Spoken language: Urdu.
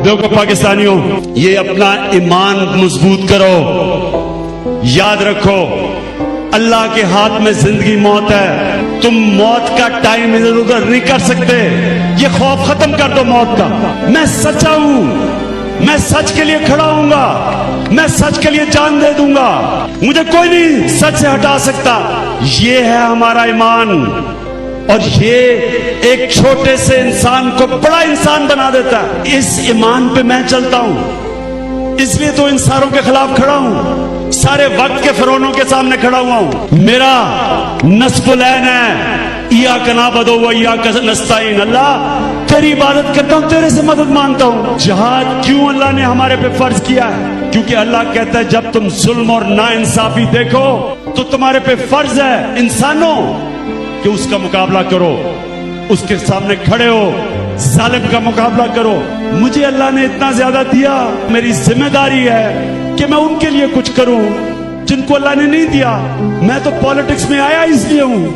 دیکھو پاکستانیوں، یہ اپنا ایمان مضبوط کرو، یاد رکھو اللہ کے ہاتھ میں زندگی موت ہے، تم موت کا ٹائم ادھر ادھر نہیں کر سکتے، یہ خوف ختم کر دو موت کا۔ میں سچا ہوں، میں سچ کے لیے کھڑا ہوں گا، میں سچ کے لیے جان دے دوں گا، مجھے کوئی نہیں سچ سے ہٹا سکتا۔ یہ ہے ہمارا ایمان، اور یہ ایک چھوٹے سے انسان کو بڑا انسان بنا دیتا ہے۔ اس ایمان پہ میں چلتا ہوں، اس لیے تو ان ساروں کے خلاف کھڑا ہوں، سارے وقت کے فرعونوں کے سامنے کھڑا ہوا ہوں۔ میرا نصب العین ہے، ایاک نعبد و ایاک نستعین، اللہ تیری عبادت کرتا ہوں، تیرے سے مدد مانگتا ہوں۔ جہاد کیوں اللہ نے ہمارے پہ فرض کیا ہے؟ کیونکہ اللہ کہتا ہے جب تم ظلم اور ناانصافی دیکھو تو تمہارے پہ فرض ہے انسانوں کہ اس کا مقابلہ کرو، اس کے سامنے کھڑے ہو، ظالم کا مقابلہ کرو۔ مجھے اللہ نے اتنا زیادہ دیا، میری ذمہ داری ہے کہ میں ان کے لیے کچھ کروں جن کو اللہ نے نہیں دیا۔ میں تو پالیٹکس میں آیا اس لیے ہوں۔